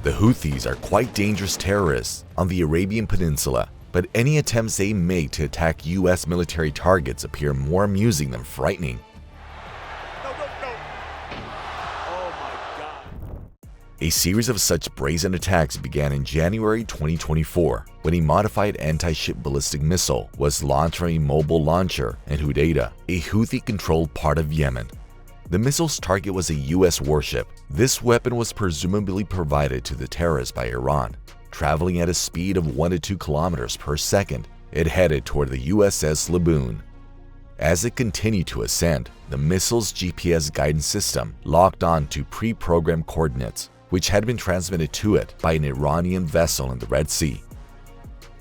The Houthis are quite dangerous terrorists on the Arabian Peninsula, but any attempts they make to attack US military targets appear more amusing than frightening. No. Oh my God. A series of such brazen attacks began in January 2024 when a modified anti-ship ballistic missile was launched from a mobile launcher in Houthi, a Houthi-controlled part of Yemen. The missile's target was a US warship. This weapon was presumably provided to the terrorists by Iran. Traveling at a speed of 1 to 2 kilometers per second, it headed toward the USS Laboon. As it continued to ascend, the missile's GPS guidance system locked on to pre-programmed coordinates, which had been transmitted to it by an Iranian vessel in the Red Sea.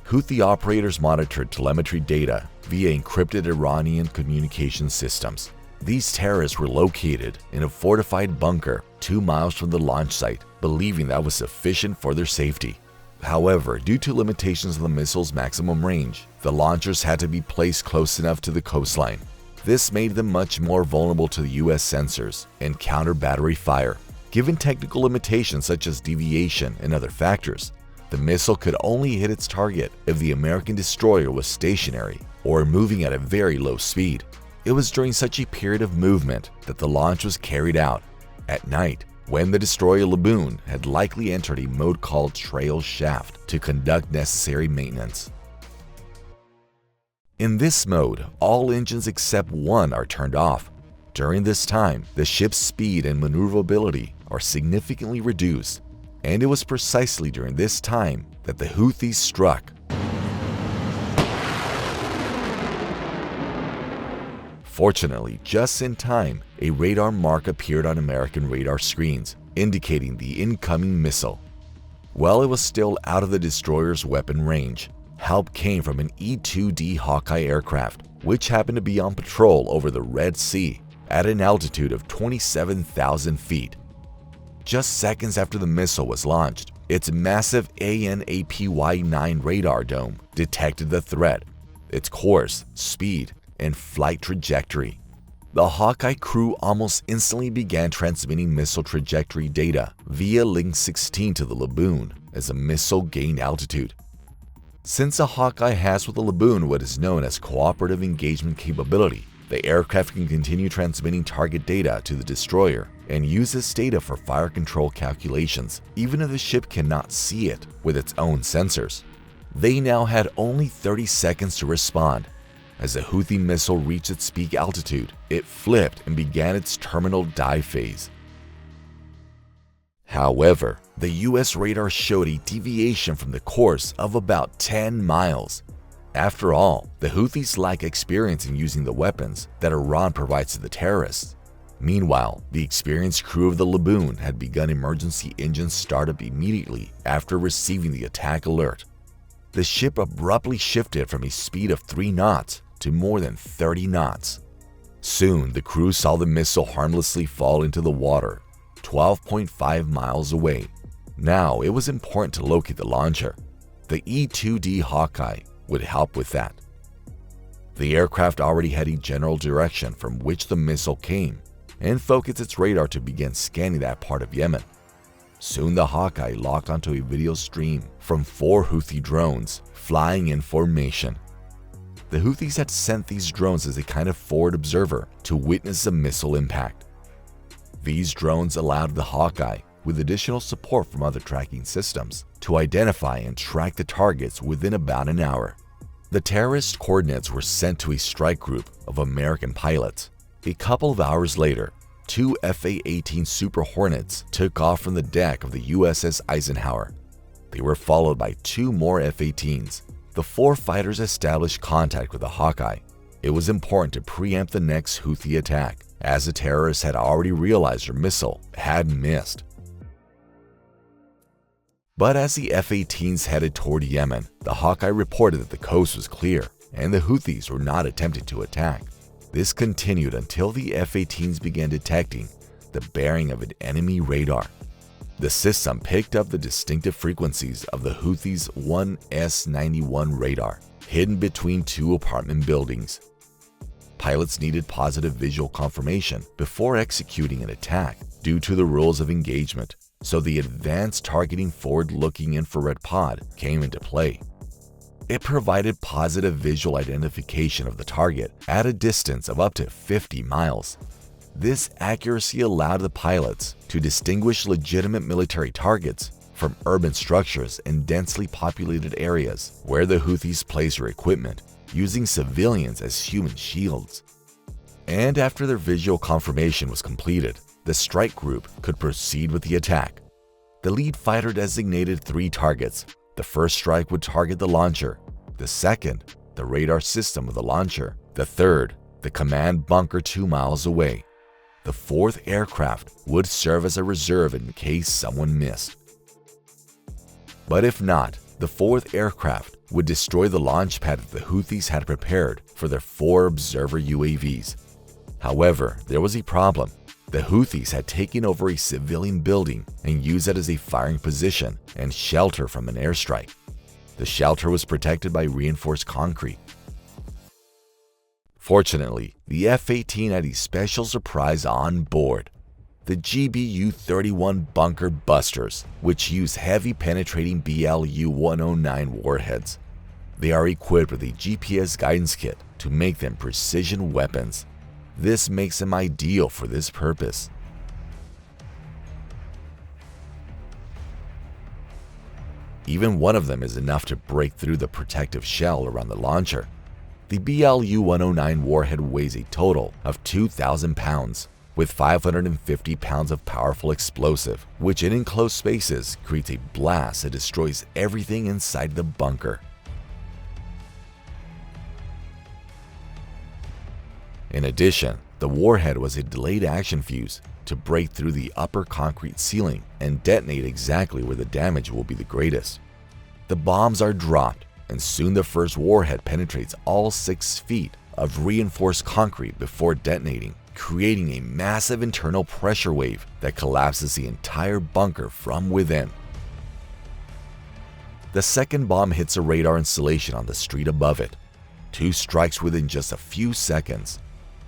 Houthi operators monitored telemetry data via encrypted Iranian communication systems. These terrorists were located in a fortified bunker 2 miles from the launch site, believing that was sufficient for their safety. However, due to limitations on the missile's maximum range, the launchers had to be placed close enough to the coastline. This made them much more vulnerable to the US sensors and counter-battery fire. Given technical limitations such as deviation and other factors, the missile could only hit its target if the American destroyer was stationary or moving at a very low speed. It was during such a period of movement that the launch was carried out, at night, when the destroyer Laboon had likely entered a mode called trail shaft to conduct necessary maintenance. In this mode, all engines except one are turned off. During this time, the ship's speed and maneuverability are significantly reduced, and it was precisely during this time that the Houthis struck. Fortunately, just in time, a radar mark appeared on American radar screens, indicating the incoming missile. While it was still out of the destroyer's weapon range, help came from an E-2D Hawkeye aircraft, which happened to be on patrol over the Red Sea at an altitude of 27,000 feet. Just seconds after the missile was launched, its massive ANAPY-9 radar dome detected the threat, its course, speed, and flight trajectory. The Hawkeye crew almost instantly began transmitting missile trajectory data via Link 16 to the Laboon as the missile gained altitude. Since the Hawkeye has with the Laboon what is known as cooperative engagement capability, the aircraft can continue transmitting target data to the destroyer and use this data for fire control calculations, even if the ship cannot see it with its own sensors. They now had only 30 seconds to respond. As the Houthi missile reached its peak altitude, it flipped and began its terminal dive phase. However, the US radar showed a deviation from the course of about 10 miles. After all, the Houthis lack experience in using the weapons that Iran provides to the terrorists. Meanwhile, the experienced crew of the Laboon had begun emergency engine startup immediately after receiving the attack alert. The ship abruptly shifted from a speed of 3 knots to more than 30 knots. Soon, the crew saw the missile harmlessly fall into the water, 12.5 miles away. Now, it was important to locate the launcher. The E-2D Hawkeye would help with that. The aircraft already had a general direction from which the missile came and focused its radar to begin scanning that part of Yemen. Soon the Hawkeye locked onto a video stream from 4 Houthi drones flying in formation. The Houthis had sent these drones as a kind of forward observer to witness the missile impact. These drones allowed the Hawkeye, with additional support from other tracking systems, to identify and track the targets within about an hour. The terrorist coordinates were sent to a strike group of American pilots. A couple of hours later, 2 FA-18 Super Hornets took off from the deck of the USS Eisenhower. They were followed by 2 more F-18s. The 4 fighters established contact with the Hawkeye. It was important to preempt the next Houthi attack, as the terrorists had already realized their missile had missed. But as the F-18s headed toward Yemen, the Hawkeye reported that the coast was clear and the Houthis were not attempting to attack. This continued until the F-18s began detecting the bearing of an enemy radar. The system picked up the distinctive frequencies of the Houthis' 1S-91 radar, hidden between 2 apartment buildings. Pilots needed positive visual confirmation before executing an attack due to the rules of engagement, so the advanced targeting forward-looking infrared pod came into play. It provided positive visual identification of the target at a distance of up to 50 miles. This accuracy allowed the pilots to distinguish legitimate military targets from urban structures in densely populated areas where the Houthis place their equipment, using civilians as human shields. And after their visual confirmation was completed, the strike group could proceed with the attack. The lead fighter designated 3 targets. The first strike would target the launcher, the second, the radar system of the launcher, the third, the command bunker 2 miles away. The 4th aircraft would serve as a reserve in case someone missed. But if not, the 4th aircraft would destroy the launch pad that the Houthis had prepared for their 4 observer UAVs. However, there was a problem. The Houthis had taken over a civilian building and used it as a firing position and shelter from an airstrike. The shelter was protected by reinforced concrete. Fortunately, the F-18 had a special surprise on board: the GBU-31 bunker busters, which use heavy penetrating BLU-109 warheads. They are equipped with a GPS guidance kit to make them precision weapons. This makes them ideal for this purpose. Even one of them is enough to break through the protective shell around the launcher. The BLU-109 warhead weighs a total of 2,000 pounds, with 550 pounds of powerful explosive, which in enclosed spaces creates a blast that destroys everything inside the bunker. In addition, the warhead was a delayed action fuse to break through the upper concrete ceiling and detonate exactly where the damage will be the greatest. The bombs are dropped, and soon the first warhead penetrates all 6 feet of reinforced concrete before detonating, creating a massive internal pressure wave that collapses the entire bunker from within. The second bomb hits a radar installation on the street above it. 2 strikes within just a few seconds.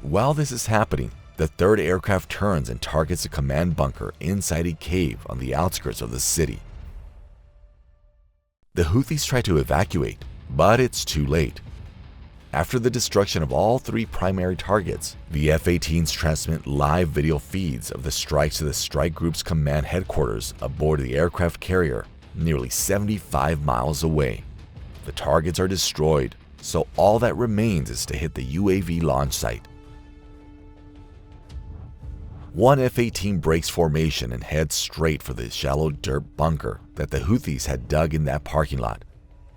While this is happening, the 3rd aircraft turns and targets a command bunker inside a cave on the outskirts of the city. The Houthis try to evacuate, but it's too late. After the destruction of all 3 primary targets, the F-18s transmit live video feeds of the strikes to the strike group's command headquarters aboard the aircraft carrier, nearly 75 miles away. The targets are destroyed, so all that remains is to hit the UAV launch site. One F-18 breaks formation and heads straight for the shallow dirt bunker that the Houthis had dug in that parking lot.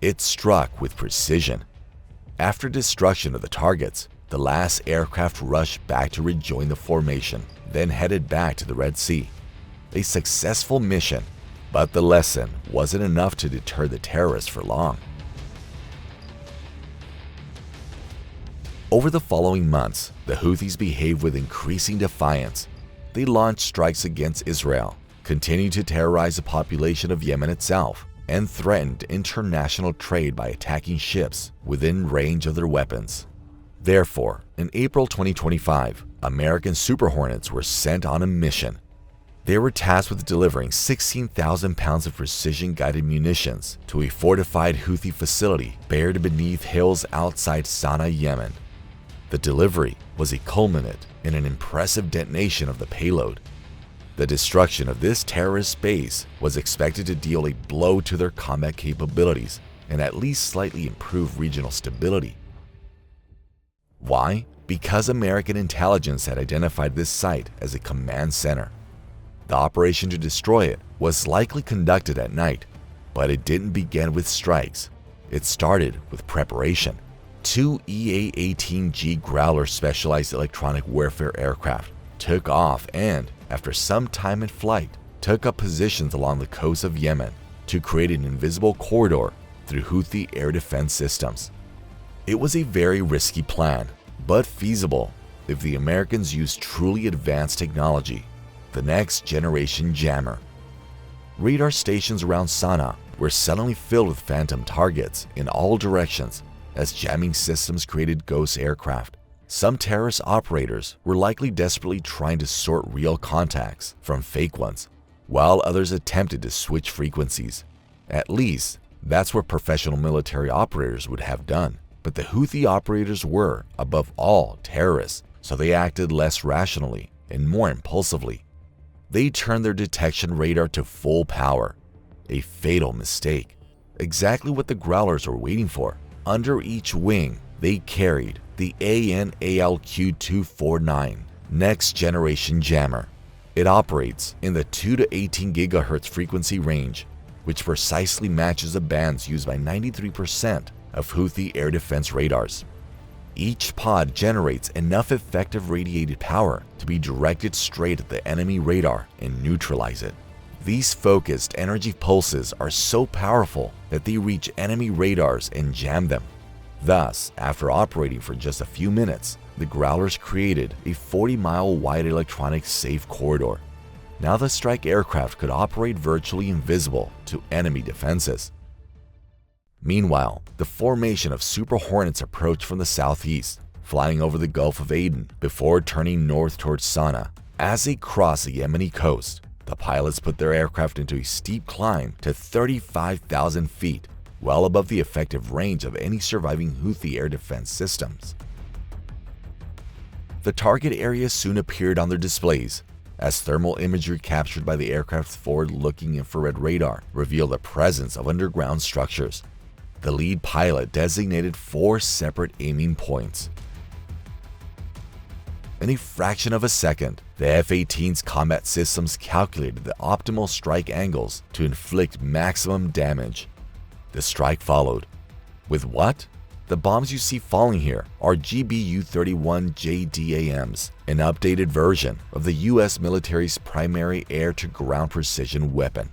It struck with precision. After destruction of the targets, the last aircraft rushed back to rejoin the formation, then headed back to the Red Sea. A successful mission, but the lesson wasn't enough to deter the terrorists for long. Over the following months, the Houthis behaved with increasing defiance. They launched strikes against Israel, continued to terrorize the population of Yemen itself, and threatened international trade by attacking ships within range of their weapons. Therefore, in April 2025, American Super Hornets were sent on a mission. They were tasked with delivering 16,000 pounds of precision-guided munitions to a fortified Houthi facility buried beneath hills outside Sana'a, Yemen. The delivery was a culminant in an impressive detonation of the payload. The destruction of this terrorist base was expected to deal a blow to their combat capabilities and at least slightly improve regional stability. Why? Because American intelligence had identified this site as a command center. The operation to destroy it was likely conducted at night, but it didn't begin with strikes. It started with preparation. 2 EA-18G Growler specialized electronic warfare aircraft took off and, after some time in flight, took up positions along the coast of Yemen to create an invisible corridor through Houthi air defense systems. It was a very risky plan, but feasible if the Americans used truly advanced technology, the next generation jammer. Radar stations around Sana'a were suddenly filled with phantom targets in all directions as jamming systems created ghost aircraft. Some terrorist operators were likely desperately trying to sort real contacts from fake ones. while others attempted to switch frequencies. At least, that's what professional military operators would have done. But the Houthi operators were, above all, terrorists, so they acted less rationally and more impulsively. They turned their detection radar to full power. A fatal mistake. Exactly what the Growlers were waiting for. Under each wing, they carried the ANALQ-249 Next Generation Jammer. It operates in the 2 to 18 GHz frequency range, which precisely matches the bands used by 93% of Houthi air defense radars. Each pod generates enough effective radiated power to be directed straight at the enemy radar and neutralize it. These focused energy pulses are so powerful that they reach enemy radars and jam them. Thus, after operating for just a few minutes, the Growlers created a 40-mile wide electronic safe corridor. Now the strike aircraft could operate virtually invisible to enemy defenses. Meanwhile, the formation of Super Hornets approached from the southeast, flying over the Gulf of Aden before turning north towards Sana'a. As they crossed the Yemeni coast, the pilots put their aircraft into a steep climb to 35,000 feet, well above the effective range of any surviving Houthi air defense systems. The target area soon appeared on their displays, as thermal imagery captured by the aircraft's forward-looking infrared radar revealed the presence of underground structures. The lead pilot designated 4 separate aiming points. In a fraction of a second, the F-18's combat systems calculated the optimal strike angles to inflict maximum damage. The strike followed. With what? The bombs you see falling here are GBU-31 JDAMs, an updated version of the US military's primary air-to-ground precision weapon.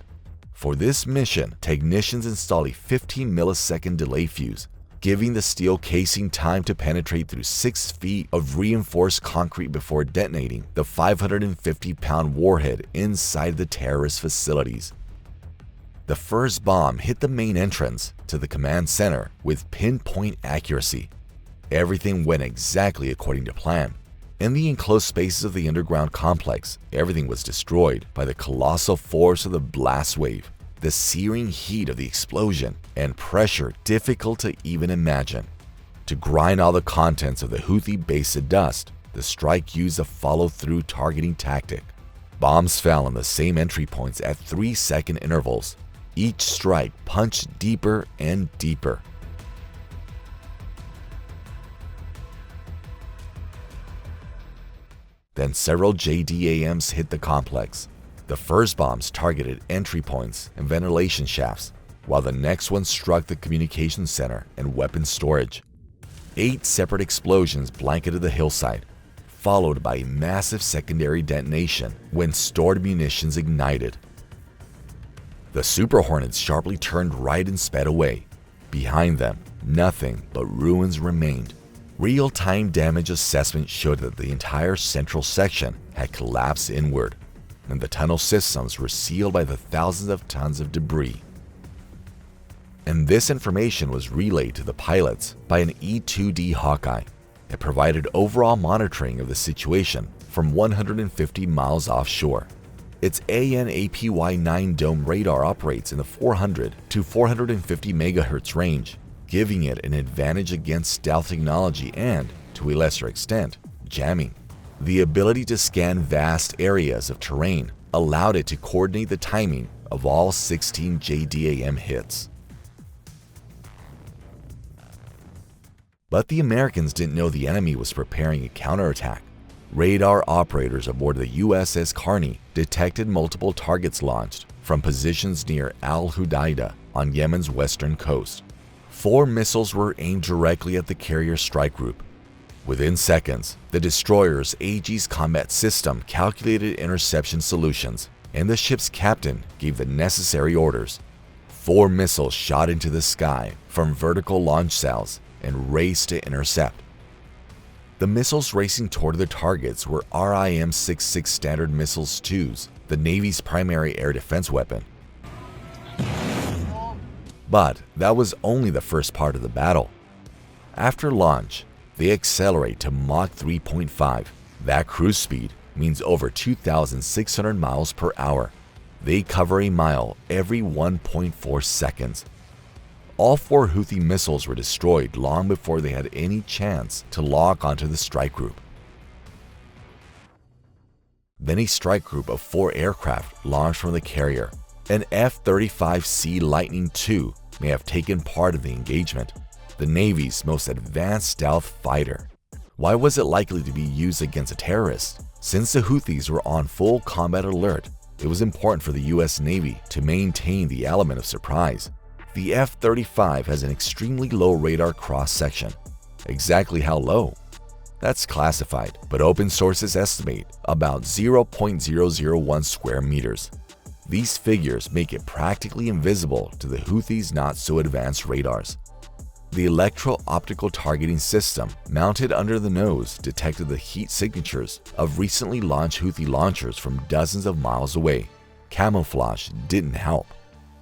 For this mission, technicians installed a 15-millisecond delay fuse, giving the steel casing time to penetrate through 6 feet of reinforced concrete before detonating the 550-pound warhead inside the terrorist facilities. The first bomb hit the main entrance to the command center with pinpoint accuracy. Everything went exactly according to plan. In the enclosed spaces of the underground complex, everything was destroyed by the colossal force of the blast wave, the searing heat of the explosion, and pressure difficult to even imagine. To grind all the contents of the Houthi base to dust, the strike used a follow-through targeting tactic. Bombs fell on the same entry points at 3-second intervals. Each strike punched deeper and deeper. Then several JDAMs hit the complex. The first bombs targeted entry points and ventilation shafts, while the next one struck the communications center and weapons storage. 8 separate explosions blanketed the hillside, followed by a massive secondary detonation when stored munitions ignited. The Super Hornets sharply turned right and sped away. Behind them, nothing but ruins remained. Real-time damage assessment showed that the entire central section had collapsed inward, and the tunnel systems were sealed by the thousands of tons of debris. And this information was relayed to the pilots by an E-2D Hawkeye. It provided overall monitoring of the situation from 150 miles offshore. Its ANAPY-9 dome radar operates in the 400 to 450 MHz range, giving it an advantage against stealth technology and, to a lesser extent, jamming. The ability to scan vast areas of terrain allowed it to coordinate the timing of all 16 JDAM hits. But the Americans didn't know the enemy was preparing a counterattack. Radar operators aboard the USS Carney detected multiple targets launched from positions near Al Hudaydah on Yemen's western coast. 4 missiles were aimed directly at the carrier strike group. Within seconds, the destroyer's Aegis combat system calculated interception solutions, and the ship's captain gave the necessary orders. 4 missiles shot into the sky from vertical launch cells and raced to intercept. The missiles racing toward the targets were RIM-66 Standard Missiles IIs, the Navy's primary air defense weapon. But that was only the first part of the battle. After launch, they accelerate to Mach 3.5. That cruise speed means over 2,600 miles per hour. They cover a mile every 1.4 seconds. All 4 Houthi missiles were destroyed long before they had any chance to lock onto the strike group. Then a strike group of 4 aircraft launched from the carrier. An F-35C Lightning II may have taken part in the engagement, the Navy's most advanced stealth fighter. Why was it likely to be used against a terrorist? Since the Houthis were on full combat alert, it was important for the US Navy to maintain the element of surprise. The F-35 has an extremely low radar cross-section. Exactly how low? That's classified, but open sources estimate about 0.001 square meters. These figures make it practically invisible to the Houthis' not-so-advanced radars. The electro-optical targeting system mounted under the nose detected the heat signatures of recently launched Houthi launchers from dozens of miles away. Camouflage didn't help.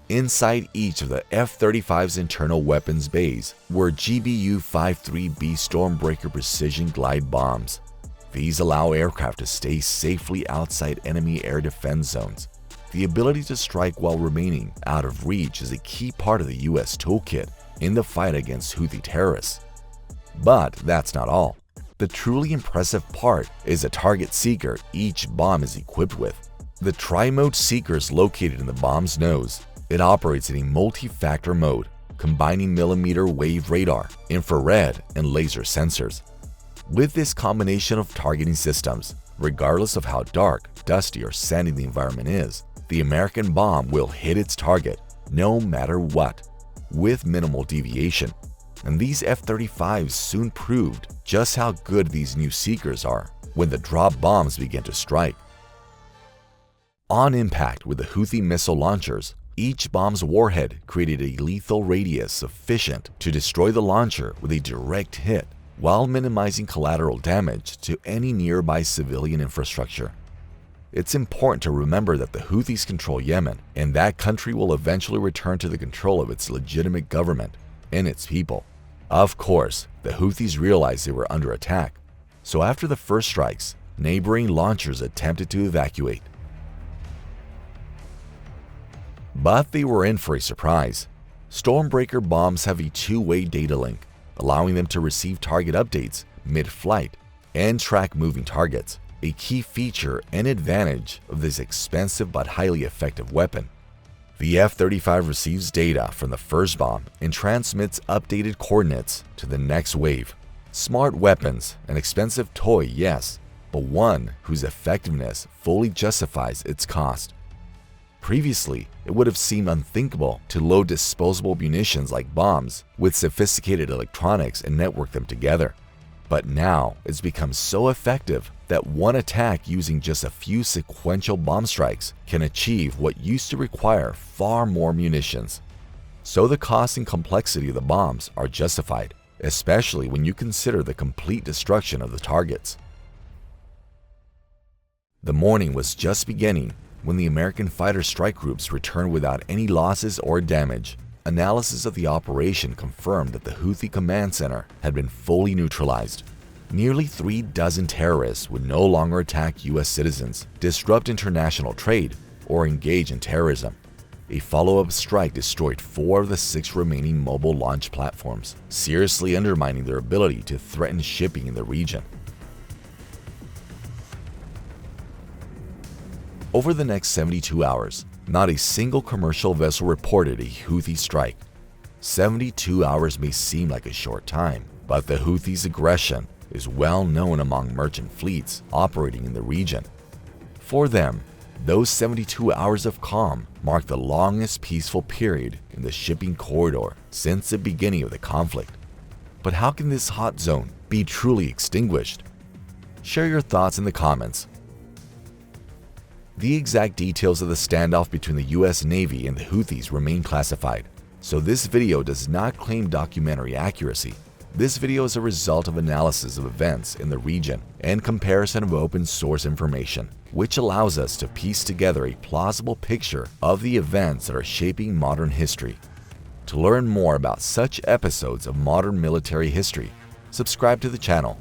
Inside each of the F-35's internal weapons bays were GBU-53B Stormbreaker precision glide bombs. These allow aircraft to stay safely outside enemy air defense zones. The ability to strike while remaining out of reach is a key part of the US toolkit in the fight against Houthi terrorists. But that's not all. The truly impressive part is the target seeker each bomb is equipped with. The tri-mode seeker is located in the bomb's nose. It operates in a multi-factor mode, combining millimeter wave radar, infrared, and laser sensors. With this combination of targeting systems, regardless of how dark, dusty, or sandy the environment is, the American bomb will hit its target no matter what, with minimal deviation. And these F-35s soon proved just how good these new seekers are when the drop bombs began to strike. On impact with the Houthi missile launchers, each bomb's warhead created a lethal radius sufficient to destroy the launcher with a direct hit, while minimizing collateral damage to any nearby civilian infrastructure. It's important to remember that the Houthis control Yemen, and that country will eventually return to the control of its legitimate government and its people. Of course, the Houthis realized they were under attack, so after the first strikes, neighboring launchers attempted to evacuate. But they were in for a surprise. Stormbreaker bombs have a two-way data link, allowing them to receive target updates mid-flight and track moving targets, a key feature and advantage of this expensive but highly effective weapon. The F-35 receives data from the first bomb and transmits updated coordinates to the next wave. Smart weapons, an expensive toy, yes, but one whose effectiveness fully justifies its cost. Previously, it would have seemed unthinkable to load disposable munitions like bombs with sophisticated electronics and network them together. But now it's become so effective that one attack using just a few sequential bomb strikes can achieve what used to require far more munitions. So the cost and complexity of the bombs are justified, especially when you consider the complete destruction of the targets. The morning was just beginning when the American fighter strike groups returned without any losses or damage. Analysis of the operation confirmed that the Houthi command center had been fully neutralized. Nearly 36 terrorists would no longer attack US citizens, disrupt international trade, or engage in terrorism. A follow-up strike destroyed 4 of the 6 remaining mobile launch platforms, seriously undermining their ability to threaten shipping in the region. Over the next 72 hours, not a single commercial vessel reported a Houthi strike. 72 hours may seem like a short time, but the Houthis' aggression is well known among merchant fleets operating in the region. For them, those 72 hours of calm mark the longest peaceful period in the shipping corridor since the beginning of the conflict. But how can this hot zone be truly extinguished? Share your thoughts in the comments. The exact details of the standoff between the US Navy and the Houthis remain classified, so this video does not claim documentary accuracy. This video is a result of analysis of events in the region and comparison of open source information, which allows us to piece together a plausible picture of the events that are shaping modern history. To learn more about such episodes of modern military history, subscribe to the channel